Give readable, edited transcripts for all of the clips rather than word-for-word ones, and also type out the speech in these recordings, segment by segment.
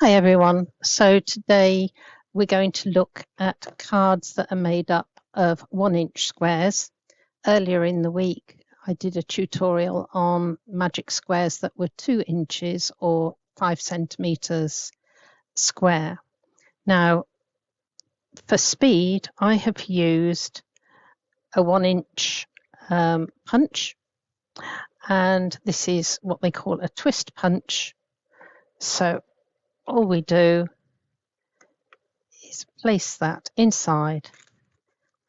Hi everyone. So today we're going to look at cards that are made up of 1-inch squares. Earlier in the week I did a tutorial on magic squares that were 2 inches or 5 centimeters square. Now for speed I have used a 1-inch punch, and this is what they call a twist punch. So all we do is place that inside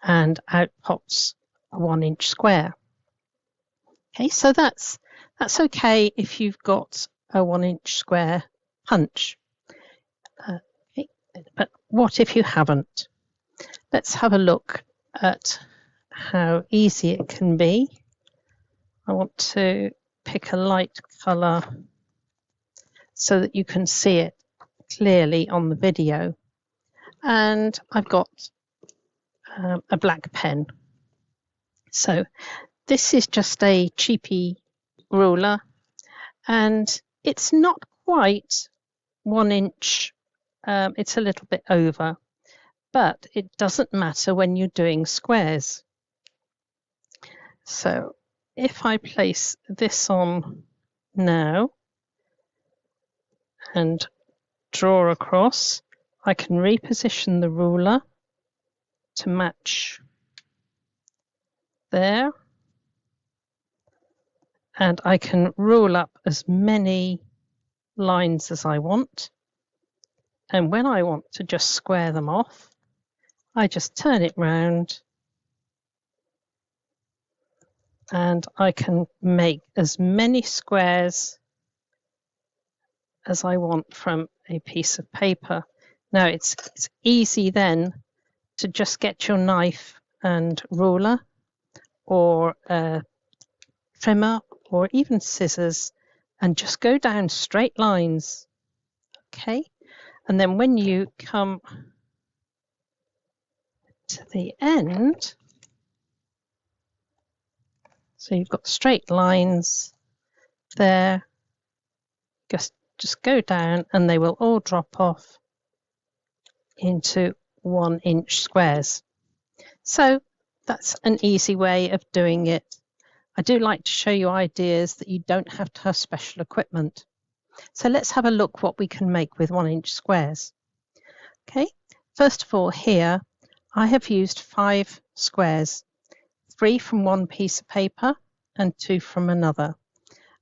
and out pops a 1-inch square. Okay, so that's okay if you've got a 1-inch square punch. Okay, but what if you haven't? Let's have a look at how easy it can be. I want to pick a light colour so that you can see it clearly on the video. And I've got a black pen. So this is just a cheapy ruler, and it's not quite 1 inch, it's a little bit over, but it doesn't matter when you're doing squares. So if I place this on now and draw across, I can reposition the ruler to match there, and I can rule up as many lines as I want. And when I want to just square them off, I just turn it round and I can make as many squares as I want from a piece of paper. Now it's easy then to just get your knife and ruler or a trimmer or even scissors and just go down straight lines. Okay, and then when you come to the end, so you've got straight lines there, just go down and they will all drop off into 1-inch squares. So that's an easy way of doing it. I do like to show you ideas that you don't have to have special equipment. So let's have a look what we can make with 1-inch squares. Okay, first of all, here I have used 5 squares, 3 from one piece of paper and 2 from another.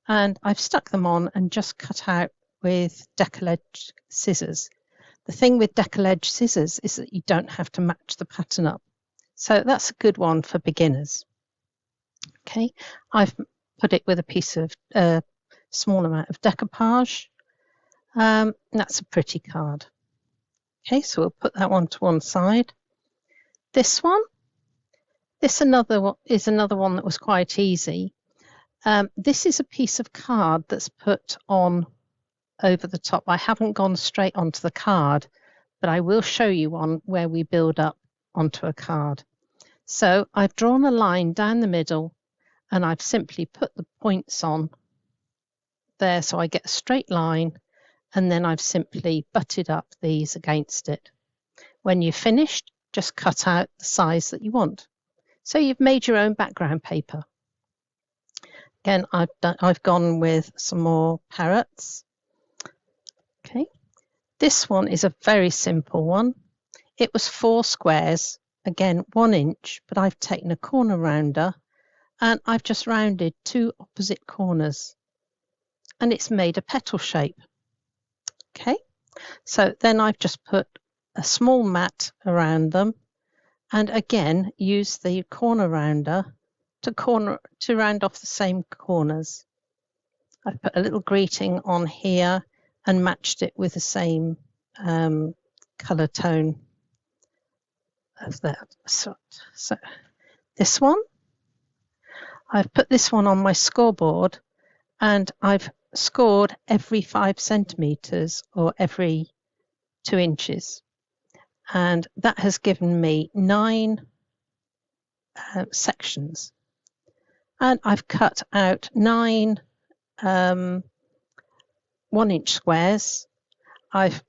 And I've stuck them on and just cut out with deckle-edge scissors. The thing with deckle-edge scissors is that you don't have to match the pattern up. So that's a good one for beginners. Okay, I've put it with a piece of small amount of decoupage. That's a pretty card. Okay, so we'll put that one to one side. This one, is another one that was quite easy. This is a piece of card that's put on over the top. I haven't gone straight onto the card, but I will show you one where we build up onto a card. So I've drawn a line down the middle and I've simply put the points on there so I get a straight line, and then I've simply butted up these against it. When you've finished, just cut out the size that you want. So you've made your own background paper. Again, I've gone with some more parrots. Okay, this one is a very simple one. It was 4 squares, again 1 inch, but I've taken a corner rounder and I've just rounded 2 opposite corners and it's made a petal shape. Okay, so then I've just put a small mat around them and again use the corner rounder to round off the same corners. I've put a little greeting on here and matched it with the same colour tone of that. So this one, I've put this one on my scoreboard and I've scored every 5 centimetres or every 2 inches. And that has given me 9 sections. And I've cut out 9 1-inch squares. I've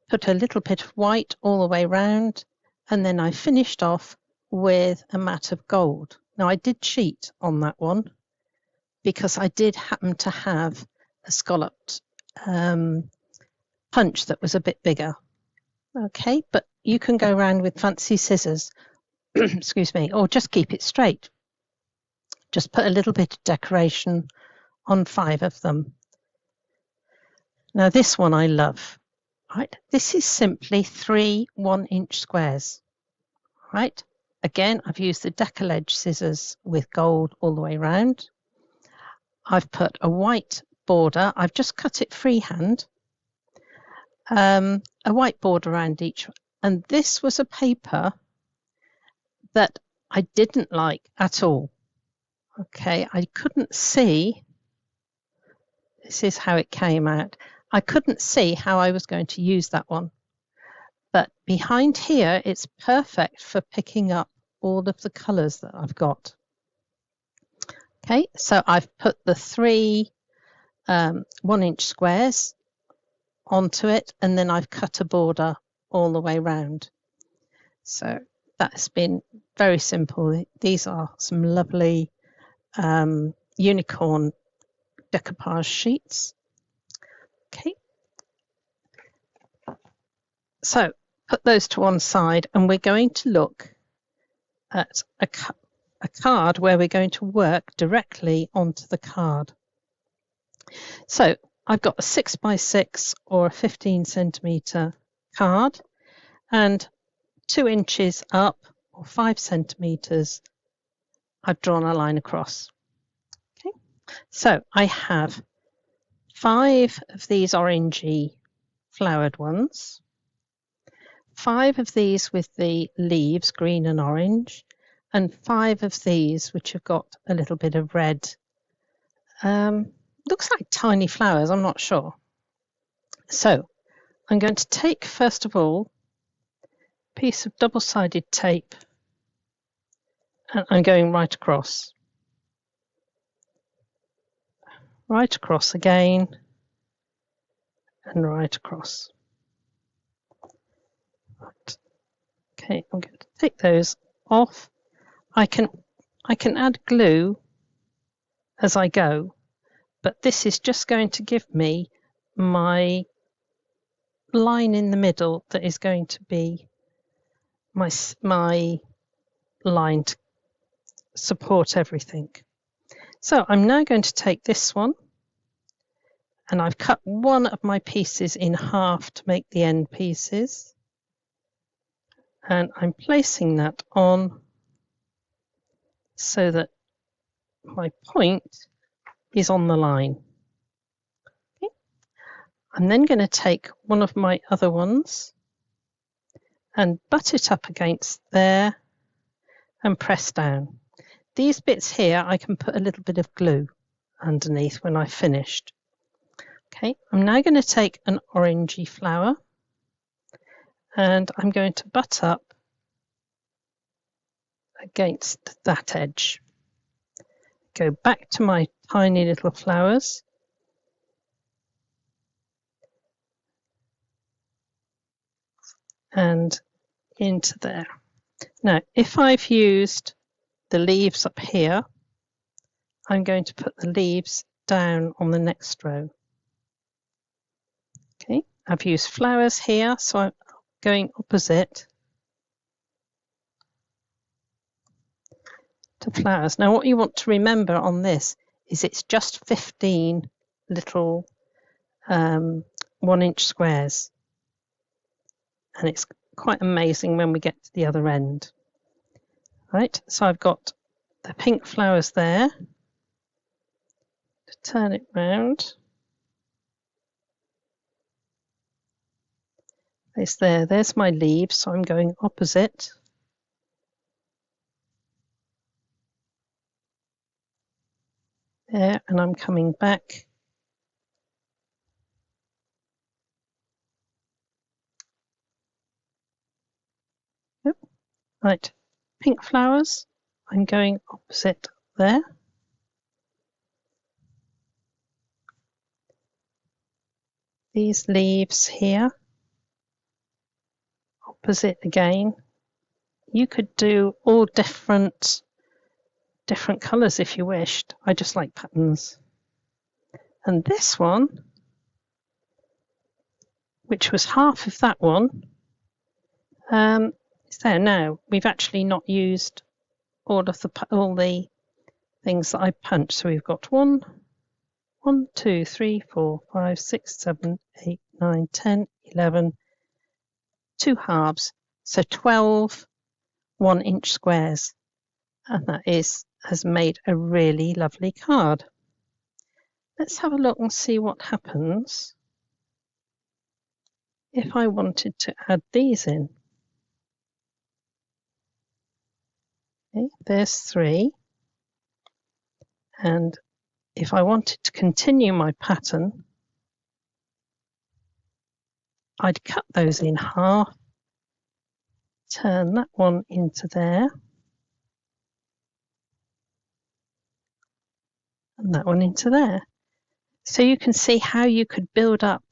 put a little bit of white all the way round, and then I finished off with a mat of gold. Now I did cheat on that one because I did happen to have a scalloped punch that was a bit bigger. Okay, but you can go around with fancy scissors, excuse me, or just keep it straight. Just put a little bit of decoration on 5 of them. Now this one I love. Right, this is simply 3 1-inch squares. Right, again I've used the Decoledge scissors with gold all the way around. I've put a white border. I've just cut it freehand. A white border around each, and this was a paper that I didn't like at all. Okay, I couldn't see. This is how it came out. I couldn't see how I was going to use that one. But behind here, it's perfect for picking up all of the colours that I've got. Okay, so I've put the 3 1-inch squares onto it, and then I've cut a border all the way round. So that's been very simple. These are some lovely unicorn decoupage sheets. Okay, so put those to one side, and we're going to look at a card where we're going to work directly onto the card. So I've got a 6x6 or a 15 centimetre card, and 2 inches up or 5 centimetres I've drawn a line across. Okay, so I have 5 of these orangey flowered ones, 5 of these with the leaves green and orange, and 5 of these which have got a little bit of red. Looks like tiny flowers, I'm not sure. So I'm going to take first of all a piece of double-sided tape, and I'm going right across again, and right across. Right. Okay, I'm going to take those off. I can add glue as I go, but this is just going to give me my line in the middle that is going to be my line to support everything. So I'm now going to take this one, and I've cut one of my pieces in half to make the end pieces, and I'm placing that on so that my point is on the line. Okay. I'm then going to take one of my other ones and butt it up against there and press down. These bits here I can put a little bit of glue underneath when I've finished. Okay, I'm now going to take an orangey flower, and I'm going to butt up against that edge. Go back to my tiny little flowers, and into there. Now, if I've used the leaves up here, I'm going to put the leaves down on the next row. Okay, I've used flowers here, so I'm going opposite to flowers. Now, what you want to remember on this is it's just 15 little 1-inch squares, and it's quite amazing when we get to the other end. Right, so I've got the pink flowers there. To turn it round. It's there. There's my leaves, so I'm going opposite. There, and I'm coming back. Yep. Right, pink flowers. I'm going opposite there. these leaves here, opposite again. You could do all different colours if you wished. I just like patterns. And this one, which was half of that one, is there now. We've actually not used all the things that I punched. So we've got 1, 2, 3, 4, 5, 6, 7, 8, 9, 10, 11, 2 halves. So 12 1-inch squares. And that has made a really lovely card. Let's have a look and see what happens if I wanted to add these in. Okay, there's 3. And if I wanted to continue my pattern, I'd cut those in half, turn that one into there, and that one into there. So you can see how you could build up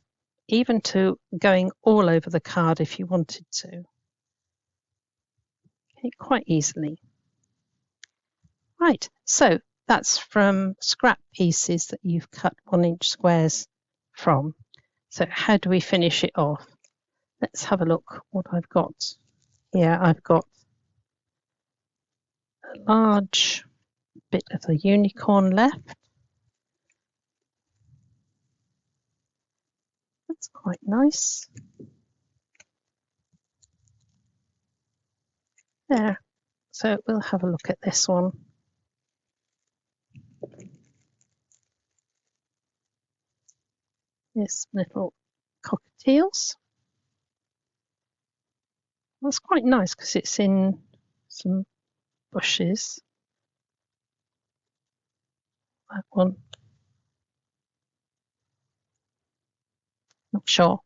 even to going all over the card if you wanted to. Okay, quite easily. Right, so that's from scrap pieces that you've cut 1-inch squares from. So how do we finish it off? Let's have a look what I've got. Here I've got a large bit of the unicorn left. That's quite nice. There. So we'll have a look at this one. This little cockatiels. That's quite nice because it's in some bushes. That one. Not sure.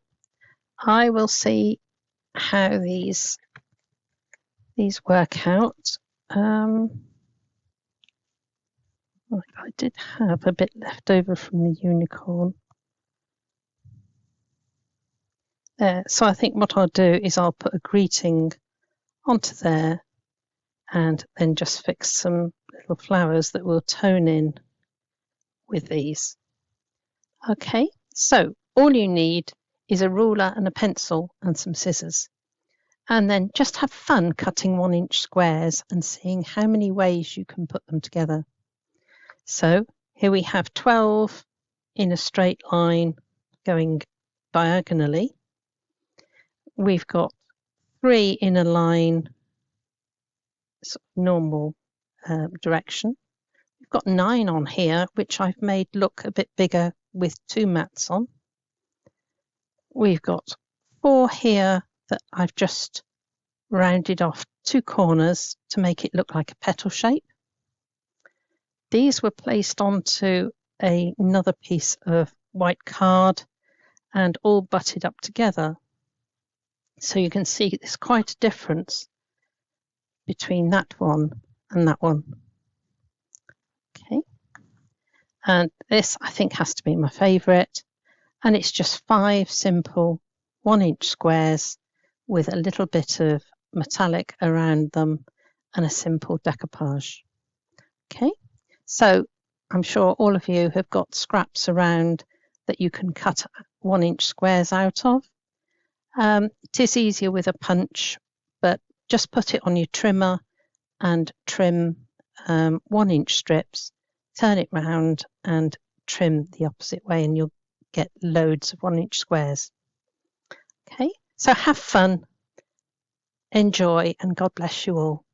I will see how these work out. I did have a bit left over from the unicorn. There. So I think what I'll do is I'll put a greeting onto there and then just fix some little flowers that will tone in with these. Okay, so all you need is a ruler and a pencil and some scissors. And then just have fun cutting 1-inch squares and seeing how many ways you can put them together. So here we have 12 in a straight line going diagonally. We've got 3 in a line, sort of normal direction. We've got 9 on here, which I've made look a bit bigger with 2 mats on. We've got 4 here that I've just rounded off 2 corners to make it look like a petal shape. These were placed onto another piece of white card and all butted up together. So you can see there's quite a difference between that one and that one. Okay, and this I think has to be my favourite, and it's just 5 simple 1-inch squares with a little bit of metallic around them and a simple decoupage. Okay, so I'm sure all of you have got scraps around that you can cut 1-inch squares out of. It is easier with a punch, but just put it on your trimmer and trim 1-inch strips, turn it round and trim the opposite way, and you'll get loads of 1-inch squares. Okay, so have fun, enjoy, and God bless you all.